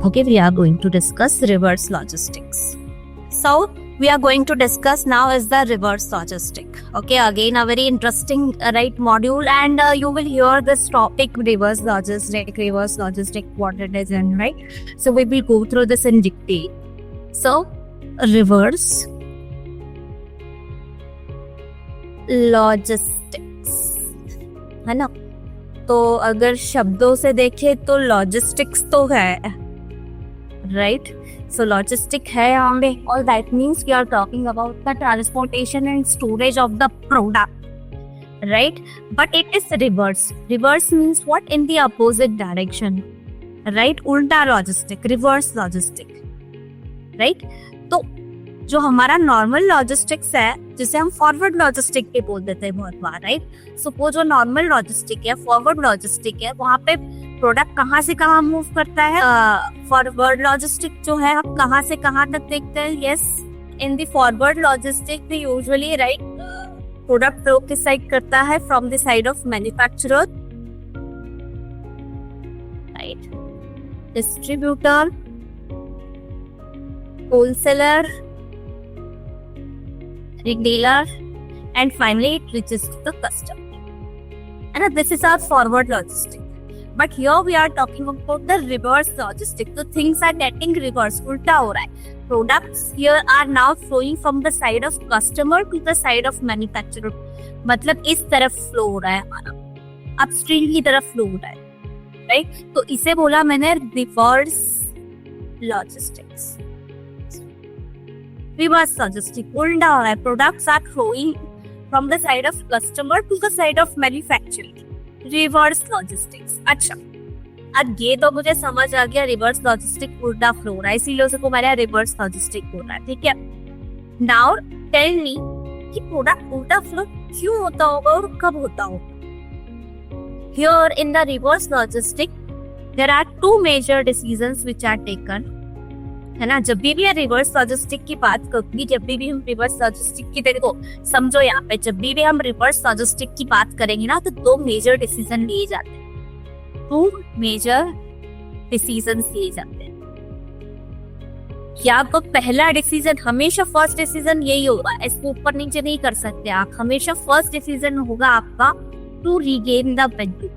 Okay, we are going to discuss reverse logistics. So we are going to discuss now is the reverse logistic. Okay, again a very interesting right module, and you will hear this topic reverse logistic, what it is, and right. So we will go through this in detail. So reverse logistics है ना. तो अगर शब्दों से देखे तो logistics तो है, राइट. सो लॉजिस्टिक है यहाँ पे, और that means we are talking about the transportation and storage of the product, right. But it is reverse. Reverse means what? In the opposite direction, right. उल्टा लॉजिस्टिक, रिवर्स लॉजिस्टिक, राइट. तो जो हमारा normal logistics है, जिसे हम forward logistic पे बोल देते हैं बहुत बार, राइट. सो वो जो नॉर्मल लॉजिस्टिक है, फॉरवर्ड लॉजिस्टिक है, वहाँ पे प्रोडक्ट कहाँ से कहाँ मूव करता है. फॉरवर्ड लॉजिस्टिक जो है हम कहाँ से कहाँ तक देखते हैं. Yes, in the forward logistic we usually right product flow की साइड करता है from the side of manufacturer, right, distributor, wholesaler, retailer, and finally it reaches to the customer. And this is our forward logistic. But here we are talking about the reverse logistic. So things are getting reversed, ulta ho raha hai. Products here are now flowing from the side of customer to the side of manufacturer. मतलब इस तरफ flow हो रहा है हमारा, upstream की तरफ flow हो रहा है, राइट. तो इसे बोला मैंने रिवर्स लॉजिस्टिक्स. रिवर्स लॉजिस्टिक उल्टा हो रहा है. Products are flowing from the side of customer to the side of manufacturing. Reverse logistics. अच्छा, अब ये तो मुझे समझ आ गया, रिवर्स लॉजिस्टिक उल्टा फ्लो हो रहा है, इसीलिए उसे को मैंने रिवर्स लॉजिस्टिक बोल रहा है, ठीक है. नाउ टेल मी कि प्रोडक्ट उल्टा फ्लो क्यों होता होगा और कब होता होगा. Here in the reverse logistic there are two major decisions which are taken, है ना. जब भी रिवर्स लॉजिस्टिक की बात करूंगी, जब भी हम रिवर्स लॉजिस्टिक की, देखो समझो यहाँ पे, जब भी हम रिवर्स लॉजिस्टिक की बात करेंगे ना, तो दो मेजर डिसीजन लिए जाते हैं. टू मेजर डिसीजन लिए जाते हैं. क्या आपको पहला डिसीजन हमेशा फर्स्ट डिसीजन यही होगा, इसको ऊपर नीचे नहीं कर सकते आप. हमेशा फर्स्ट डिसीजन होगा आपका to regain the value,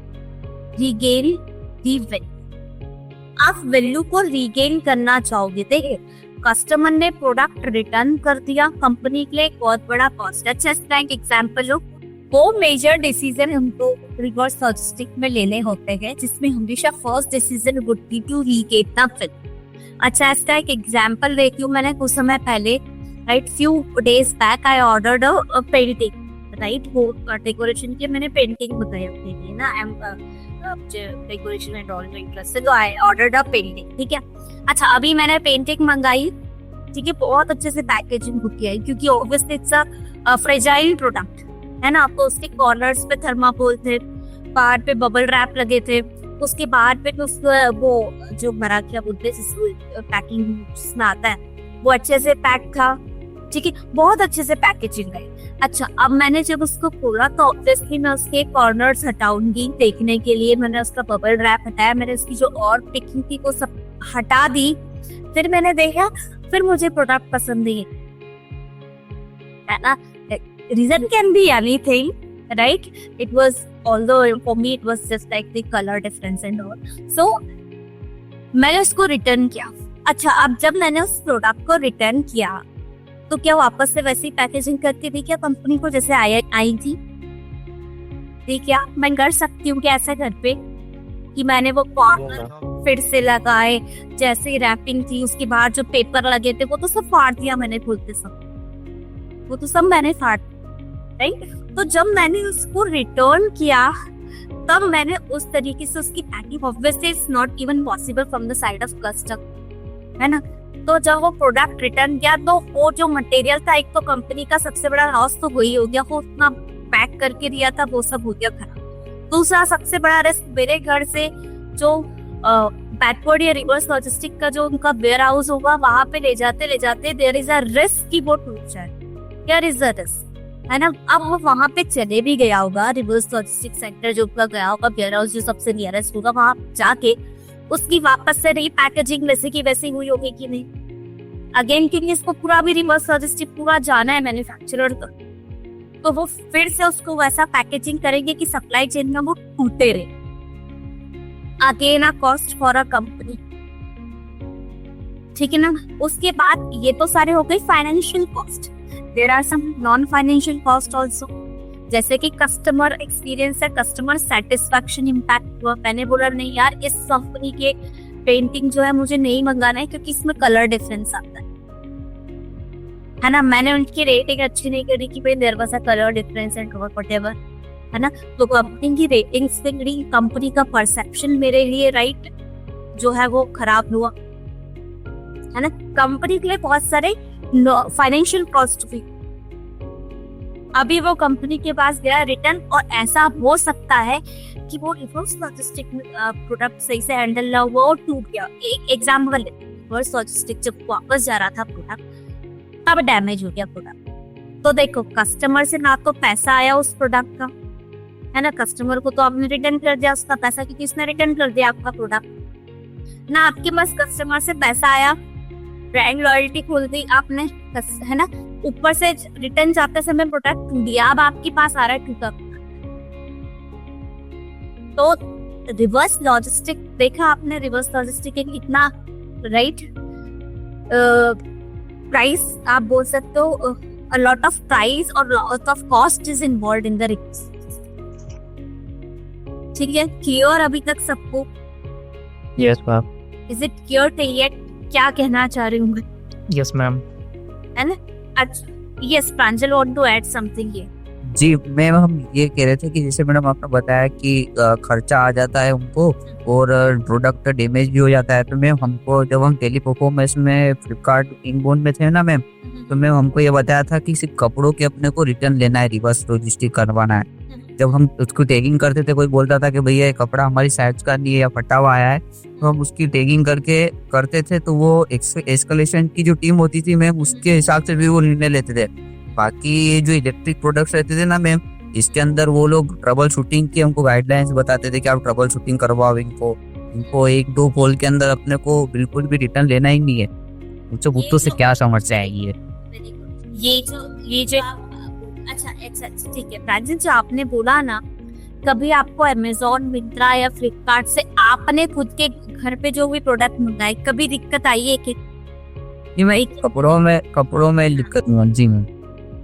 regain the value. आप वैल्यू को रीगेन करना चाहोगे. देखिए, कस्टमर ने प्रोडक्ट रिटर्न कर दिया, कंपनी के लिए एक बहुत बड़ा कॉस्ट. अच्छा, इसका एक एग्जांपल हो, वो मेजर डिसीजन हमको रिवर्स लॉजिस्टिक में लेने होते हैं, जिसमें हमेशा first decision would be to regain the value. अच्छा, इसका एक एग्जांपल देखी हूँ मैंने कुछ समय पहले, right. Few days back I ordered a painting, right. वो डेकोरेशन की मैंने पेंटिंग बताई अपने लिए ना, डेकोरेशन एंड ऑल इंटरेस्टेड, तो आई ऑर्डर्ड अ पेंटिंग, ठीक है. अच्छा, अभी मैंने पेंटिंग मंगाई, ठीक है, बहुत अच्छे से पैकेजिंग होती है, क्योंकि obviously it's a fragile product, है ना. आपको उसके कॉर्नर्स पे थर्माकोल थे, बाहर पे बबल रैप लगे थे, उसके बाहर पे वो जो मरा क्या बोलते हैं पैकिंग में आता है, वो अच्छे से पैक था, ठीक है, बहुत अच्छे से पैकेजिंग है. अच्छा, अब मैंने जब उसको खोला तो ऑब्वियसली मैं उसके कॉर्नर्स हटाऊंगी देखने के लिए. मैंने उसका बबल रैप हटाया, मैंने उसकी जो और पैकिंग थी वो सब हटा दी. फिर मैंने देखा, फिर मुझे प्रोडक्ट पसंद नहीं है ना. Reason can be anything, right. It was although for me it was just like the colour difference and all. So मैंने उसको रिटर्न किया. अच्छा, अब जब मैंने उस प्रोडक्ट को रिटर्न किया तो क्या वापस से वैसी पैकेजिंग करके दी क्या कंपनी को जैसे आई थी. क्या मैं कर सकती हूँ क्या ऐसा घर पे कि मैंने वो कॉर्नर फिर से लगाए, जैसे रैपिंग थी उसके बाद जो पेपर लगे थे वो तो सब फाड़ दिया मैंने, खोलते सब वो तो सब मैंने फाड़, राइट. तो जब मैंने उसको रिटर्न किया तब मैंने उस तरीके से उसकी packing, obviously it's not even possible from the side of customer, है ना. तो जब वो प्रोडक्ट रिटर्न किया तो वो जो मटेरियल था, एक तो कंपनी का सबसे बड़ा लॉस तो वही हो गया, वो उतना पैक करके दिया था वो सब हो गया खराब. दूसरा सबसे बड़ा रिस्क मेरे घर से जो बैकवर्ड या रिवर्स लॉजिस्टिक का जो उनका वेयर हाउस होगा, वहां पे ले जाते देयर इज अ रिस्क कि वो टूट जाए. देयर इज अ रिस्क, है ना. अब वो वहां पे चले भी गया होगा, रिवर्स लॉजिस्टिक सेंटर जो उनका गया होगा, वेयर हाउस जो सबसे नियरेस्ट होगा, वहां जाके उसकी वापस से रीपैकेजिंग वैसे की वैसी हुई होगी कि नहीं, अगेन क्योंकि इसको पूरा भी रिवर्स लॉजिस्टिक पूरा जाना है मैन्युफैक्चरर तक, तो वो फिर से उसको वैसा पैकेजिंग करेंगे कि सप्लाई चेन में वो टूटे रहे। Again a cost for a company, ठीक है ना। उसके बाद ये तो सारे हो गए financial cost, there are some non financial cost also, जैसे कि कस्टमर एक्सपीरियंस है, कस्टमर सेटिस्फैक्शन इम्पैक्ट हुआ। मैंने बोला नहीं यार इस कंपनी के पेंटिंग जो है मुझे नहीं मंगाना है क्योंकि इसमें कलर डिफरेंस आता है ना। मैंने उनकी रेटिंग अच्छी नहीं करी कि भाई there was a colour difference and whatever, है ना। तो कंपनी की रेटिंग्स से मेरी कंपनी का परसेप्शन मेरे लिए राइट जो है वो खराब हुआ, है ना। कंपनी के लिए बहुत सारे फाइनेंशियल कॉस्ट भी। अभी वो कंपनी के पास गया रिटर्न, और ऐसा हो सकता है कि वो रिवर्स लॉजिस्टिक प्रोडक्ट सही से हैंडल ना हुआ और टूट गया। एक एग्जांपल, रिवर्स लॉजिस्टिक जब वापस जा रहा था प्रोडक्ट तब डैमेज हो गया प्रोडक्ट। तो देखो कस्टमर से ना तो पैसा आया उस प्रोडक्ट का, है ना, कस्टमर को तो आपने रिटर्न कर दिया उसका पैसा क्योंकि उसने रिटर्न कर दिया आपका प्रोडक्ट, ना आपके पास कस्टमर से पैसा आया, ब्रांड लॉयल्टी खोल दी आपने, है ना, ऊपर से रिटर्न जाते समय प्रोडक्ट टूट गया, अब आपके पास आ रहा है टूटा। तो रिवर्स लॉजिस्टिक देखा आपने, रिवर्स लॉजिस्टिक एक इतना राइट प्राइस आप बोल सकते हो, a lot of price और lot of cost is involved in the reverse। ठीक है, क्लियर अभी तक सबको? Yes ma'am. Is it clear till yet? क्या कहना चाह रही हूँ? Yes ma'am. है ना। अच्छा yes, Pranjal want to add something here. जी मैम, हम ये कह रहे थे कि जैसे मैडम आपने बताया कि खर्चा आ जाता है उनको और प्रोडक्ट डैमेज भी हो जाता है, तो मैम हमको जब हम टेली परफॉर्मेंस में फ्लिपकार्ट इनबाउंड में थे ना मैम, तो मैम हमको ये बताया था कि सिर्फ कपड़ों के अपने को रिटर्न लेना है, रिवर्स लॉजिस्टिक करवाना है। जब हम उसको टैगिंग करते थे, कोई बोलता था कि भैया ये कपड़ा हमारी साइज का नहीं है या फटा हुआ आया है, तो हम उसकी टैगिंग करके करते थे, तो वो एस्केलेशन की जो टीम होती थी मैम उसके हिसाब से भी वो निर्णय लेते थे। बाकी ये जो इलेक्ट्रिक प्रोडक्ट्स रहते थे ना मैम, इसके अंदर वो लोग ट्रबल शूटिंग की हमको गाइडलाइंस बताते थे कि आप ट्रबल शूटिंग करवाओ, इनको एक दो कॉल के अंदर अपने को बिल्कुल भी रिटर्न लेना ही नहीं है। उनसे बुद्धों से क्या समस्या आएगी है? ये जो अच्छा ठीक है प्रांजल, जो आपने बोला ना, कभी आपको अमेज़न, मिंत्रा या फ्लिपकार्ट से आपने खुद के घर पे जो भी प्रोडक्ट मंगाए कभी दिक्कत आई है कि भाई कपड़ों में दिक्कत नहीं? जी मैम।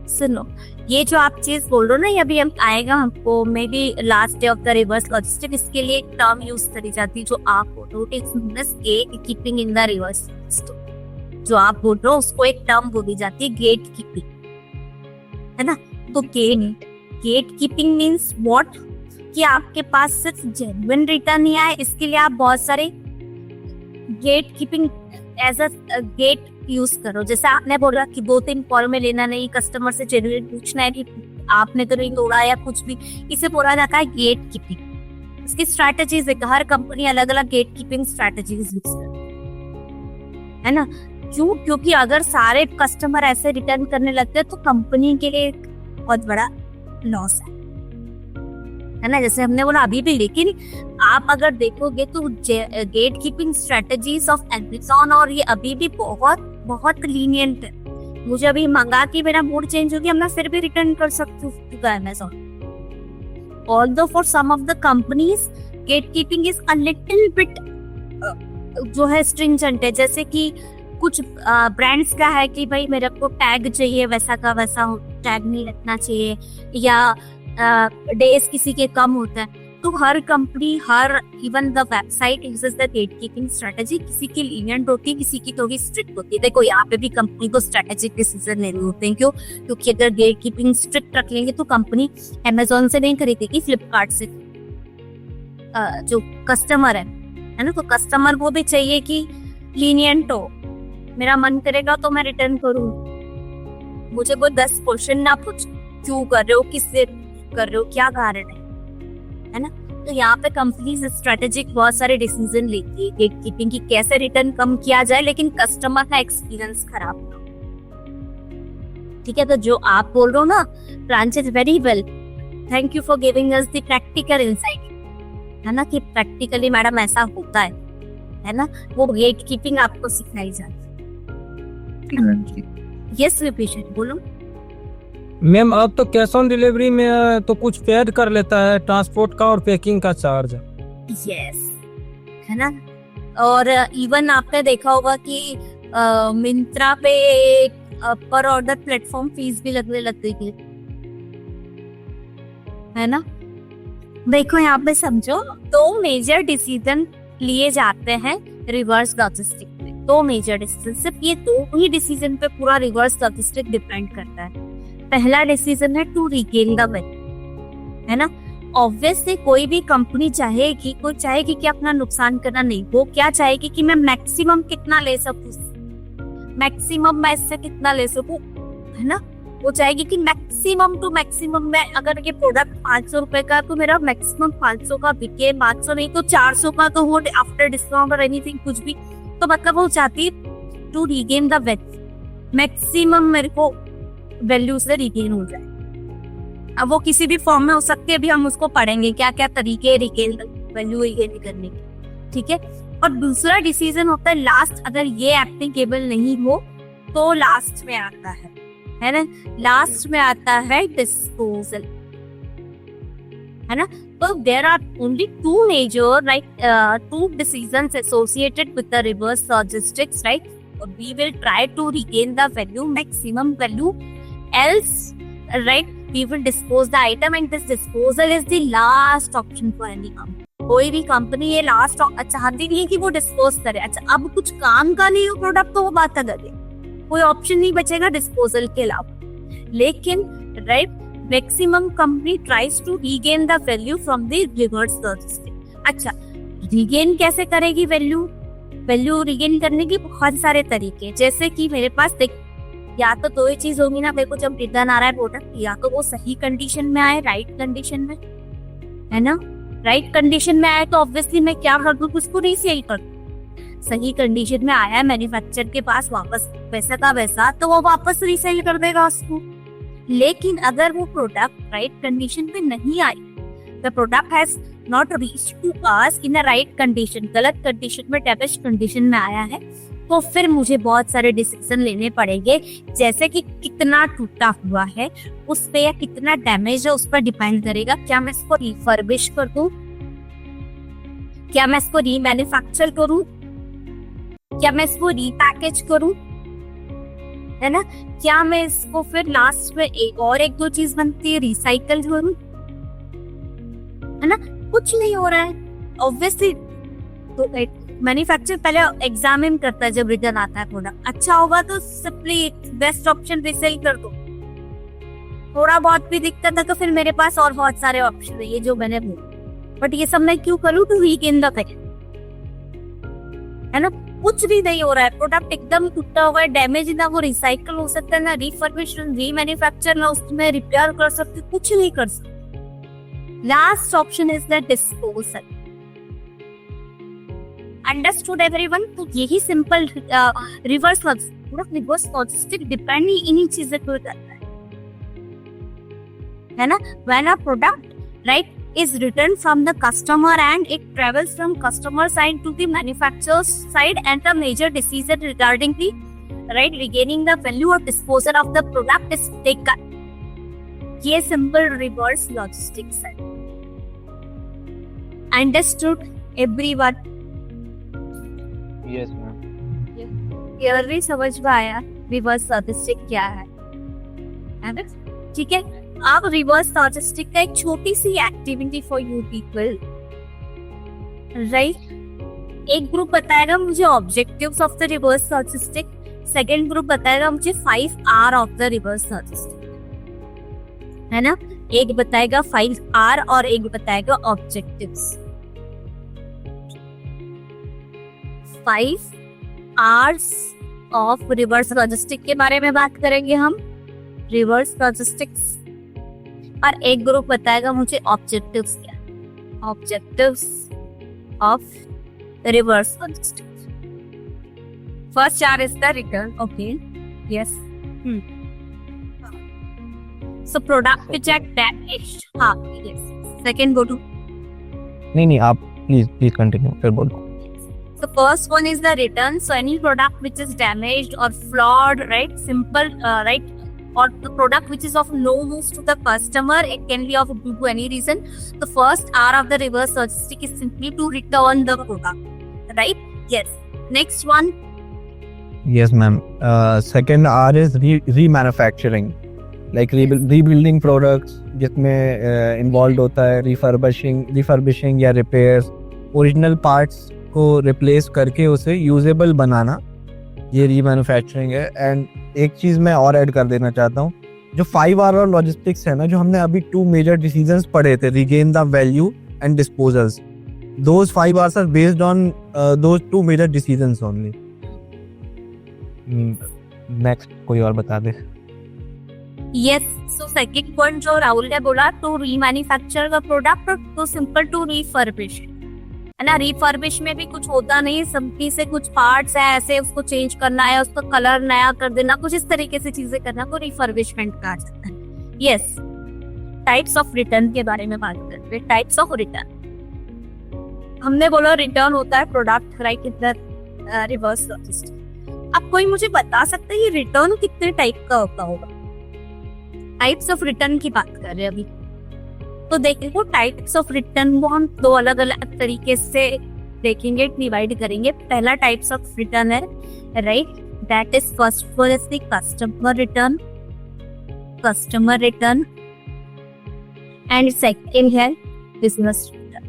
सुनो, ये जो आप चीज बोल रहे हो ना, ये अभी हम आएगा हमको may be last day of the reverse logistic, इसके लिए एक टर्म यूज करी जाती है जो आप बोल रहे हो, it's known as gate keeping in the reverse logistic. जो आप बोल रहे हो उसको एक टर्म बोली जाती है गेट कीपिंग, है ना। तो गेट कीपिंग मीन्स व्हाट, कि आपके पास सिर्फ जेन्युइन रिटर्न ही आए, इसके लिए आप बहुत सारे gate keeping as a gate use करो। जैसे आपने बोला कि 2-3 कॉल में लेना नहीं, कस्टमर से जेन्युइन पूछना है कि आपने तो नहीं तोड़ा या कुछ भी, इसे बोला जाता है गेट कीपिंग। इसकी स्ट्रैटेजीज है, हर कंपनी अलग अलग गेट कीपिंग स्ट्रैटेजीज यूज करती है ना। क्यों? क्योंकि अगर सारे कस्टमर ऐसे रिटर्न करने लगते हैं तो कंपनी के लिए बहुत बड़ा लॉस है ना। जैसे हमने बोला अभी भी, लेकिन आप अगर देखोगे तो gate keeping strategies of Amazon और ये अभी भी बहुत बहुत लीनियंट है। मुझे अभी मंगा के मेरा मूड चेंज हो गया, मैं फिर भी रिटर्न कर सकती हूँ Amazon. Although for some of the companies gate keeping is a little bit जो है स्ट्रिंजेंट है। जैसे कि कुछ ब्रांड्स का है कि भाई मेरे को टैग चाहिए, वैसा का वैसा टैग नहीं रखना चाहिए, या डेज किसी के कम होता है। तो हर कंपनी, हर even the website uses the gate keeping strategy. किसी की लीनियंट होती है, किसी की थोड़ी स्ट्रिक्ट होती है। देखो यहाँ पे भी कंपनी को स्ट्रेटेजिक डिसीजन लेने होते हैं। क्यों? क्योंकि अगर गेट कीपिंग स्ट्रिक्ट रख लेंगे तो कंपनी अमेज़न से नहीं खरीदेगी, फ्लिपकार्ट से। जो कस्टमर है ना, तो कस्टमर को भी चाहिए कि लीनियंट हो। मेरा मन करेगा तो मैं रिटर्न करूँ, मुझे वो 10 क्वेश्चन ना पूछ क्यों कर रहे हो, किससे कर रहे हो, क्या कारण है ना। तो यहाँ पे कंपनीज स्ट्रेटेजिक बहुत सारे डिसीजन लेती है गेट कीपिंग की, कैसे रिटर्न कम किया जाए लेकिन कस्टमर का एक्सपीरियंस खराब ना हो। ठीक है, तो जो आप बोल रहे हो ना Pranjal, very well, thank you for giving us the practical insight, है ना, कि प्रैक्टिकली मैडम ऐसा होता है। है ना, वो गेट कीपिंग आपको सिखाई जाती है। यस विभीषण बोलो। मैम अब तो कैश ऑन डिलीवरी में तो कुछ पेड कर लेता है, ट्रांसपोर्ट का और पैकिंग का चार्ज। यस, है ना। और इवन आपने देखा होगा कि मिंत्रा पे पर ऑर्डर प्लेटफॉर्म फीस भी लगने लग गई है ना। देखो यहाँ पे समझो, दो मेजर डिसीजन लिए जाते हैं रिवर्स लॉजिस्टिक में। दो मेजर डिसीजन, सिर्फ ये दो ही डिसीजन पे पूरा रिवर्स लॉजिस्टिक डिपेंड करता है। पहला डिसीजन है टू रिगेन द वेल्यू, है ना। ऑब्वियसली कोई भी कंपनी चाहेगी कि अपना नुकसान करना नहीं, वो क्या चाहेगी कि मैं मैक्सिमम कितना ले सकूं, मैक्सिमम मैं इससे कितना ले सकूं, है ना। वो चाहेगी कि मैक्सिमम टू मैक्सिमम मैं, अगर ये प्रोडक्ट 500 रुपए का तो मेरा मैक्सिमम 500 का बिके, 500 नहीं तो 400 का तो हो आफ्टर डिस्काउंट और एनीथिंग कुछ भी। तो मतलब वो चाहती है to regain the value, maximum मेरे को वैल्यू से रीगेन हो जाए। अब वो किसी भी फॉर्म में हो सकती है, अभी हम उसको पढ़ेंगे क्या क्या तरीके रीगेन वैल्यू रीगेन करने के, ठीक है। और दूसरा डिसीजन होता है लास्ट, अगर ये एप्लीकेबल नहीं हो तो लास्ट में आता है ना, लास्ट में आता है डिस्पोजल, है ना। तो there are only two major two decisions associated with the reverse logistics, right. We will try to regain the value, maximum value, else, right, we will dispose the item, and this disposal is the last option for any company. कोई भी company ये last चाहती नहीं है कि वो dispose करे। अच्छा, अब कुछ काम का नहीं हो प्रोडक्ट तो वो बात अलग है, कोई ऑप्शन नहीं बचेगा डिस्पोजल के अलावा। लेकिन right, maximum company tries to regain the value from the reverse logistic. अच्छा, रीगेन कैसे करेगी वैल्यू रिगेन करने की बहुत सारे तरीके, जैसे कि मेरे पास देख, या तो दो ही चीज होगी ना मेरे को, जब रिटर्न आ रहा है प्रोडक्ट, या तो वो सही कंडीशन में आए, राइट कंडीशन में, है ना। राइट कंडीशन में आए तो ऑब्वियसली मैं क्या कर दूं, उसको रीसेल कर दूं। सही कंडीशन में आया है मैन्युफैक्चरर के पास वापस वैसा का वैसा, तो वो वापस रीसेल कर देगा उसको। लेकिन अगर वो प्रोडक्ट राइट कंडीशन पे नहीं आई, the product has not reached to us in a right condition, गलत कंडीशन में, डैमेज कंडीशन में आया है, तो फिर मुझे बहुत सारे डिसीजन लेने पड़ेंगे, जैसे कि कितना टूटा हुआ है उस पे या कितना डैमेज है उस पर डिपेंड करेगा। क्या मैं इसको रिफर्बिश कर दूं, क्या मैं इसको रीमैन्युफैक्चर करूं, क्या मैं इसको रीपैकेज करूं, है ना। क्या मैं इसको फिर लास्ट में एक दो चीज बनती है रिसाइकल करूं, है ना। कुछ नहीं हो रहा है ऑब्वियसली। तो मैन्युफैक्चरर पहले एग्जामिन करता है जब रिटर्न आता है प्रोडक्ट, अच्छा होगा तो सिंपली बेस्ट ऑप्शन रीसेल कर दो। थोड़ा बहुत भी दिक्कत है तो फिर मेरे पास और बहुत सारे ऑप्शन है, ये जो मैंने बोला। बट ये सब मैं क्यों करूं, टू रीगेन द वैल्यू, है ना। कुछ भी नहीं हो रहा है, प्रोडक्ट एकदम टूटा हुआ है, डैमेज ना वो रिसाइकल हो सकता है, ना रिफर्बिश, रीमैन्युफैक्चर, ना उसमें रिपेयर कर सकते, कुछ नहीं कर सकते। Last option is the disposal. Understood everyone. तो यही सिंपल रिवर्स लॉजिस्टिक डिपेंड इन्हीं चीजों पे करता है ना। When a product right is returned from the customer and it travels from customer side to the manufacturer's side, and the major decision regarding the right regaining the value or disposal of the product is taken. ये simple reverse logistics है। Understood everyone? Yes, ma'am. Clearly समझ में आया reverse logistics क्या है ना? ठीक है। अब रिवर्स लॉजिस्टिक का एक छोटी सी activity for you people, right. एक ग्रुप बताएगा मुझे objectives of the reverse logistic, second group बताएगा मुझे 5R of the reverse logistic, है ना। एक बताएगा 5R और एक बताएगा objectives. 5 R's of reverse logistic के बारे में बात करेंगे हम, रिवर्स लॉजिस्टिक्स। और एक ग्रुप बताएगा मुझे ऑब्जेक्टिव्स क्या, objectives of reverse logistics. First R is the return, okay, yes. So product which are damaged, हाँ, yes. Second go to, नहीं आप प्लीज कंटिन्यू, फिर बोलो। The first one is the return. So any product which is damaged or flawed, right? Simple, right? Or the product which is of no use to the customer, it can be of due to any reason. The first R of the reverse logistic is simply to return the product, right? Yes. Next one. Yes, ma'am. Second R is remanufacturing, like rebuilding products, जिसमें involved होता है refurbishing या repairs, original parts को replace करके उसे usable बनाना, ये remanufacturing है. And एक चीज़ मैं और ऐड कर देना चाहता हूँ, जो 5R और logistics है ना, जो हमने अभी 2 major decisions पढ़े थे, regain the value and disposals. Those 5Rs are based on those 2 major decisions only. Next कोई और बता दे. Yes. So second point जो राहुल ने बोला, to remanufacture the product, तो simple to refurbish है ना. refurbish में भी कुछ होता नहीं, सिंपली से कुछ पार्ट्स है ऐसे उसको चेंज करना है, उसका कलर नया कर देना, कुछ इस तरीके से चीजें करना को रिफर्बिशमेंट कहा जाता है. यस. टाइप्स ऑफ रिटर्न के बारे में बात करते हैं. टाइप्स ऑफ रिटर्न, हमने बोला रिटर्न होता है प्रोडक्ट, राइट, इधर रिवर्स लॉजिस्टिक. अब कोई मुझे बता सकता है ये रिटर्न कितने टाइप का होता होगा? टाइप्स ऑफ रिटर्न की बात कर रहे हैं अभी. तो देखो टाइप्स ऑफ रिटर्न को हम 2 अलग अलग तरीके से देखेंगे, डिवाइड करेंगे. पहला टाइप्स ऑफ रिटर्न है, right, that is first one is the customer return and second है बिजनेस रिटर्न.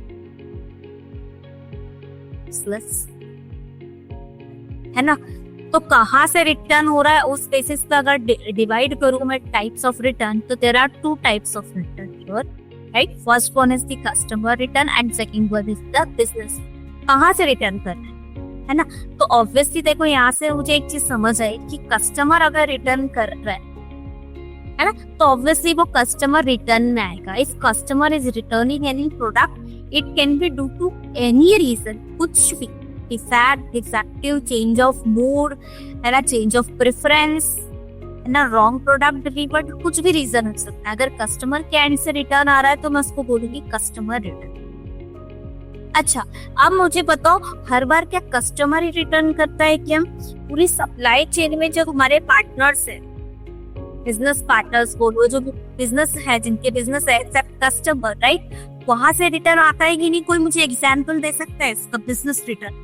है ना. तो कहाँ से रिटर्न हो रहा है उस बेसिस पे अगर डिवाइड करूँ मैं टाइप्स ऑफ रिटर्न, तो there are 2 types of return here, right. First one is the customer return and second one is the business. कहाँ से रिटर्न करना है ना. तो ऑब्वियसली देखो यहाँ से मुझे एक चीज समझ आई कि कस्टमर अगर रिटर्न कर रहा है ना, तो ऑब्वियसली वो कस्टमर रिटर्न में आएगा. If customer is returning any product, it can be due to any reason, कुछ भी, defective, change of mood, है ना, change of preference, है ना, wrong product delivered, कुछ भी रीजन हो सकता है. अगर कस्टमर के एंड से रिटर्न आ रहा है तो मैं उसको बोलूंगी कस्टमर रिटर्न. अच्छा, अब मुझे बताओ हर बार क्या कस्टमर ही रिटर्न करता है क्या? पूरी सप्लाई चेन में जो हमारे पार्टनर्स है, बिजनेस पार्टनर्स बोलो, जो बिजनेस है, जिनके बिजनेस है, एक्सेप्ट कस्टमर, राइट, वहां से रिटर्न आता है कि नहीं? कोई मुझे एग्जाम्पल दे सकता है इसका बिजनेस रिटर्न?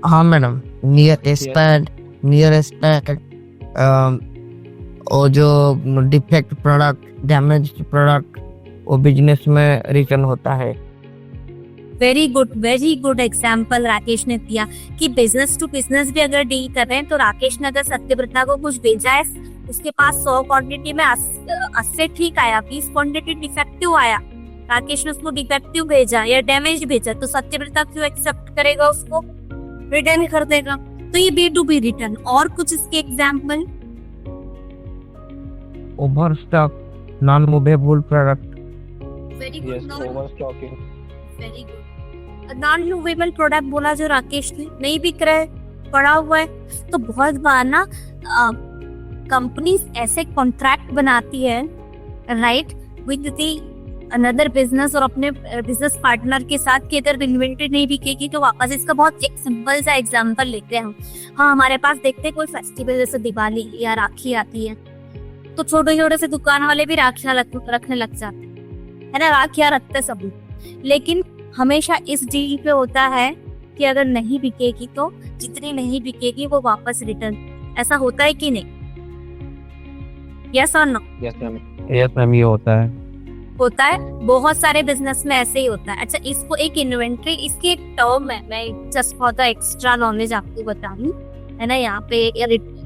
हाँ मैडम, नियरेस्ट और जो डिफेक्ट प्रोडक्ट, डैमेज प्रोडक्ट, वो बिजनेस में रिटर्न होता है. वेरी गुड एग्जाम्पल राकेश ने दिया कि बिजनेस टू बिजनेस भी अगर डील कर रहे हैं, तो राकेश ने अगर सत्यव्रता को कुछ भेजा है, उसके पास 100 क्वांटिटी में 80 ठीक आया, 20 क्वांटिटी डिफेक्टिव आया, राकेश ने उसको डिफेक्टिव भेजा या डैमेज भेजा, तो सत्यव्रता क्यों एक्सेप्ट करेगा? उसको रिटर्न कर देगा. तो ये B2B रिटर्न. और कुछ इसके example? Overstock, non movable product. Very good. Overstocking. Very good. Non movable product बोला जो राकेश ने, नहीं बिक रहा है, पड़ा हुआ है. तो बहुत बार ना कंपनी ऐसे कॉन्ट्रैक्ट बनाती है, right, with the another business और अपने बिजनेस पार्टनर के साथ कि अगर इन्वेंटरी नहीं बिकेगी तो वापस. इसका बहुत एक सिंपल सा एग्जांपल लेते हैं हम. हाँ, हमारे पास देखते हैं कोई फेस्टिवल जैसे दिवाली या राखी आती है, तो छोटे छोटे से दुकान वाले भी राखियां रखने लग जाते हैं, है ना. राखियां रखते सब, लेकिन हमेशा इस डील पे होता है कि अगर नहीं बिकेगी तो जितनी नहीं बिकेगी वो वापस रिटर्न. ऐसा होता है कि नहीं? यस और नो? यस मैम, ये होता है. बहुत सारे बिजनेस में ऐसे ही होता है. अच्छा, इसको एक इन्वेंट्री, इसकी एक टर्म है, मैं just for the extra knowledge आपको बता दूं, है ना. यहाँ पे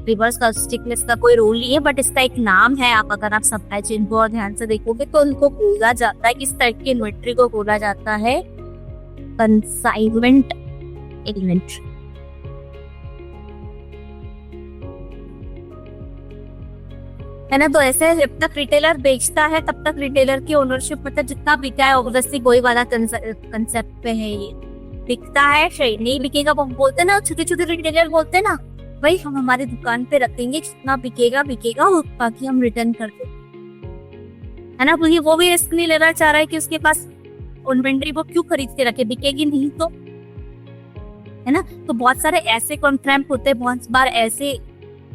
रिवर्स लॉजिस्टिक में इसका कोई रोल नहीं है, बट इसका एक नाम है. आप अगर आप सप्लाई चेन को और ध्यान से देखोगे तो उनको बोला जाता है, किस टाइप की इन्वेंट्री को बोला जाता है? Consignment inventory. है ना. तो ऐसे जब तक रिटेलर बेचता है तब तक रिटेलर की ओनरशिप, मतलब जितना बिका है ऑब्वियसली वही वाला कंसेप्ट पे है. ये बिकता है, सही नहीं बिकेगा वो बोलते ना, छोटे छोटे रिटेलर बोलते ना, भाई हम हमारी दुकान पे रखेंगे, जितना बिकेगा और बाकी हम रिटर्न कर देंगे, है ना. क्योंकि वो भी रिस्क नहीं लेना चाह रहा है कि उसके पास इन्वेंट्री वो क्यों खरीद के रखे, बिकेगी नहीं तो, है ना। तो बहुत सारे ऐसे कॉन्ट्रैक्ट होते हैं, बहुत बार ऐसे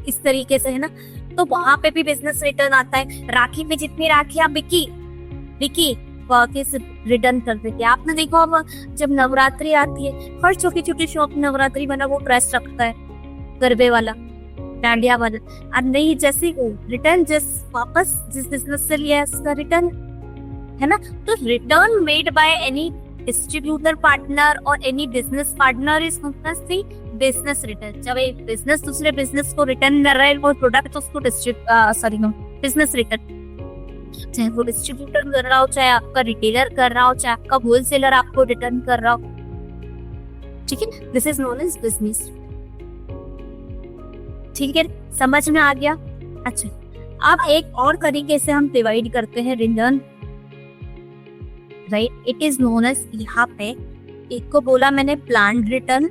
इस तरीके से, है ना। तो वहां पे भी बिजनेस रिटर्न आता है। राखी में जितनी राखियां बिकी रिटर्न कर देते हैं। आपने देखा होगा जब नवरात्रि आती है, हर छोटी छोटी शॉप नवरात्रि बना वो ड्रेस रखता है, गरबे वाला, डांडिया वाला, और नहीं जैसे रिटर्न वापस जिस बिजनेस से लिया है उसका रिटर्न, है ना। तो return made by any distributor partner और any business partner is business return. जब एक बिजनेस दूसरे बिजनेस को रिटर्न कर रहा है वो प्रोडक्ट, तो उसको बिजनेस रिटर्न, चाहे वो डिस्ट्रीब्यूटर कर रहा हो, चाहे आपका रिटेलर कर रहा हो, चाहे आपका होलसेलर आपको रिटर्न कर रहा हो, ठीक है। This is known as business. ठीक है, समझ में आ गया। अच्छा, अब एक और तरीके से हम डिवाइड करते हैं return, right. It is known as, यहाँ पे एक को बोला मैंने प्लान्ड रिटर्न,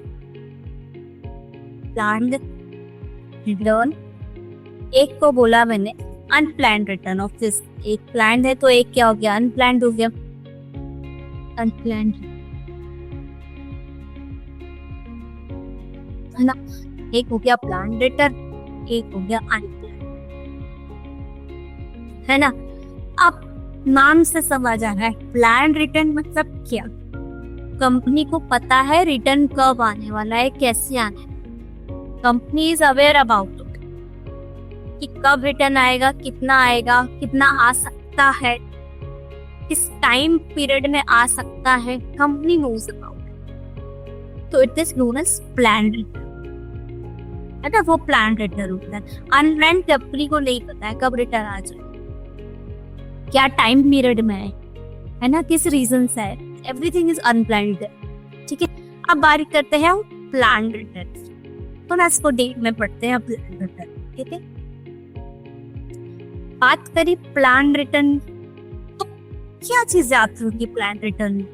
एक को बोला मैंने अनप्लान्ड रिटर्न ऑफ दिस। एक प्लान्ड है तो एक क्या हो गया, अनप्लान्ड हो गया। अनप्लान्ड, है ना। एक हो गया प्लान्ड रिटर्न, एक हो गया अनप्लान्ड, है ना। अब नाम से समझ आ रहा है प्लान्ड रिटर्न मतलब क्या। कंपनी को पता है रिटर्न कब आने वाला है, कैसे आना है। कंपनी इज अवेयर अबाउट कि कब रिटर्न आएगा, कितना आ सकता है, किस टाइम पीरियड में आ सकता है, कंपनी नोज अबाउट। तो it is known as planned return, है ना। वो प्लान्ड रिटर्न होता है। अनप्लान्ड कंपनी को नहीं पता है कब रिटर्न आ जाए, क्या टाइम पीरियड में है ना, किस रीजन से है, एवरीथिंग इज अनप्लान्ड, ठीक है। अब बात करते हैं हम प्लान्ड रिटर्न। तो इसको डेट में पढ़ते हैं प्लान्ड रिटर्न, ठीक है। बात करी प्लान रिटर्न, तो क्या चीजें आती होगी प्लान रिटर्न में।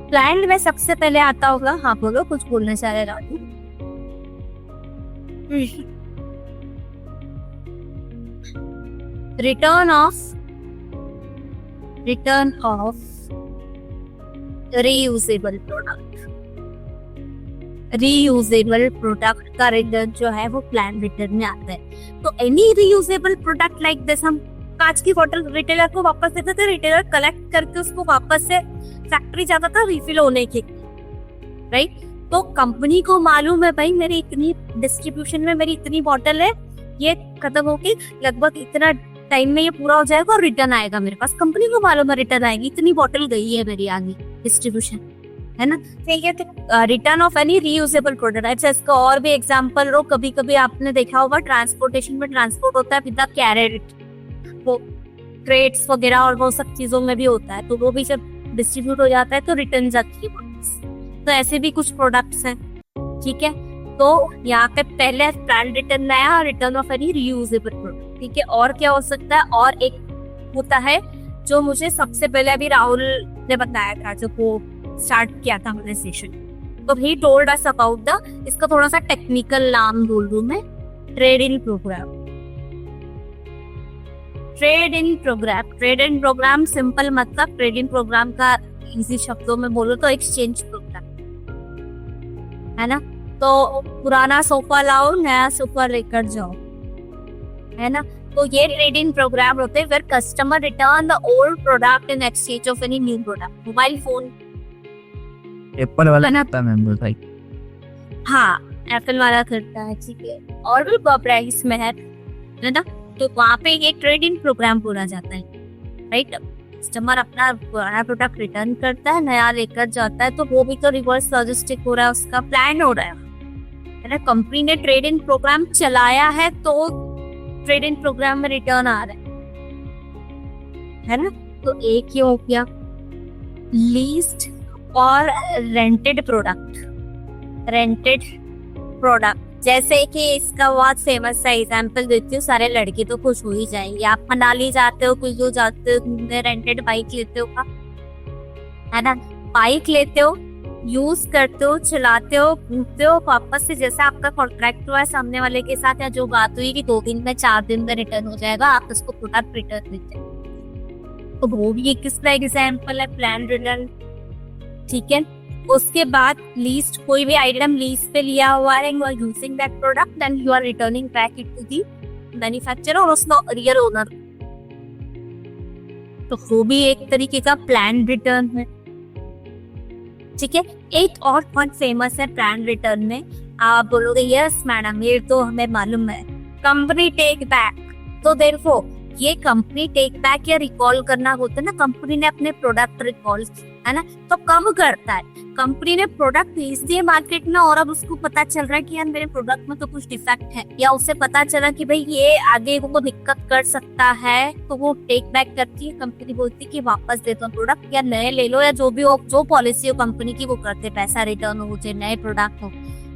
प्लान में सबसे पहले आता होगा, हाँ बोलो, कुछ बोलना चाह रहे Raju. Return of reusable product का रिटर्न जो है वो प्लान रिटर्न में आता है। तो any reusable product like this, हम कांच की बोतल रिटेलर को वापस देते थे, रिटेलर कलेक्ट करके उसको वापस से फैक्ट्री जाता था रिफिल होने के, राइट। तो कंपनी को मालूम है भाई मेरी इतनी डिस्ट्रीब्यूशन में मेरी इतनी बोतल है, ये खत्म होके लगभग इतना टाइम में ये पूरा हो जाएगा और रिटर्न आएगा मेरे पास। कंपनी को मालूम है रिटर्न आएगी, इतनी बोतल गई है मेरी आगे डिस्ट्रीब्यूशन, है ना। ठीक है, तो return of any reusable product. अच्छा, इसका और भी एग्जांपल लो, कभी कभी आपने देखा होगा ट्रांसपोर्टेशन में ट्रांसपोर्ट होता है विद द कैरेट, वो क्रेट्स वगैरह और वो सब चीजों में भी होता है, तो वो भी जब डिस्ट्रीब्यूट हो जाता है तो रिटर्न जाती है वापस। तो ऐसे भी कुछ प्रोडक्ट्स हैं, ठीक है। तो यहाँ पे पहले प्लान रिटर्न आया, return of any reusable product, ठीक है। और क्या हो सकता है, और एक होता है जो मुझे सबसे पहले अभी राहुल ने बताया था, जो वो स्टार्ट किया था हमने सेशन, तो he told us about the, इसका थोड़ा सा टेक्निकल नाम बोल दूं मैं, trade in program. Trade in program simple मतलब, ट्रेड इन प्रोग्राम का इजी शब्दों में बोलो तो एक्सचेंज प्रोग्राम, है ना। तो पुराना सोफा लाओ, नया सोफा लेकर जाओ, है ना। तो ये ट्रेड इन प्रोग्राम होते हैं where customer return the old product in exchange of any new product. Mobile phone Apple वाला करता है मेंबर भाई, हाँ एप्पल वाला करता है, ठीक है। और भी प्राइस में है ना। तो वहाँ पे ये ट्रेड इन प्रोग्राम बोला जाता है, राइट। कस्टमर अपना पुराना प्रोडक्ट रिटर्न करता है, नया लेकर जाता है, तो वो भी तो रिवर्स लॉजिस्टिक हो रहा है, उसका प्लान हो रहा है ना। कंपनी ने ट्रेड इन प्रोग्राम चलाया है तो ट्रेड इन प्रोग्राम में रिटर्न आ रहा है ना। तो एक ये हो गया लीज्ड और रेंटेड प्रोडक्ट। जैसे कि इसका बहुत फेमस सा एग्जांपल देती हूँ, सारे लड़के तो खुश हो ही जाएंगे। आप मनाली जाते हो, कुछ जाते हो घूमने, रेंटेड बाइक लेते हो, है ना। बाइक लेते हो यूज करते हो, चलाते हो, घूमते हो, वापस से जैसा आपका कॉन्ट्रैक्ट हुआ है सामने वाले के साथ या जो बात हुई कि 2 दिन में 4 दिन में रिटर्न हो जाएगा, आप उसको प्रोडक्ट रिटर्न देते हो। तो वो भी एक किसका एग्जाम्पल है, प्लान रिटर्न। ठीक है, उसके बाद लीस्ट, कोई भी आइटम लीज पे लिया हुआ है, you are using that product, then you are returning back it to the manufacturer और उसका रियल ओनर। तो वो भी एक तरीके का प्लान रिटर्न है। ठीक है, एक और बहुत फेमस है प्लान रिटर्न में, आप बोलोगे यस मैडम ये तो हमें मालूम है, कंपनी टेक बैक। तो देखो ये कंपनी टेक बैक या रिकॉल करना होता है ना, कंपनी ने अपने प्रोडक्ट रिकॉल, है ना, तो कब करता है, कंपनी ने प्रोडक्ट भेज दिए मार्केट में और अब उसको पता चल रहा है कि यार मेरे प्रोडक्ट में तो कुछ डिफेक्ट है, या उसे पता चला कि भाई ये आगे वो दिक्कत कर सकता है, तो वो टेक बैक करती है, कंपनी बोलती है कि वापस दे दो प्रोडक्ट या नए ले लो, या जो भी हो, जो पॉलिसी हो कंपनी की वो करते, पैसा रिटर्न हो चाहे नए प्रोडक्ट हो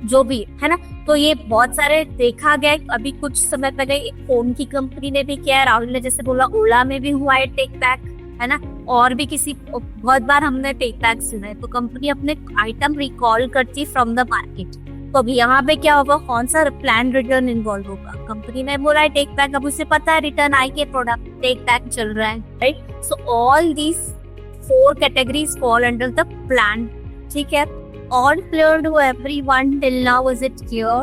जो भी, है ना। तो ये बहुत सारे देखा गया, अभी कुछ समय पहले फोन की कंपनी ने भी किया है, राहुल ने जैसे बोला ओला में भी हुआ है टेक बैक, है ना, और भी किसी बहुत बार हमने टेक बैक सुना है। तो कंपनी अपने आइटम रिकॉल करती फ्रॉम द मार्केट। तो अभी यहाँ पे क्या होगा, कौन सा प्लान रिटर्न इन्वॉल्व होगा, कंपनी ने बोला है टेक बैक, अब उसे पता है रिटर्न आई के प्रोडक्ट टेक बैक चल रहा है, right. So all these 4 categories fall under the plan. ठीक है, all clear to everyone till now, is it clear?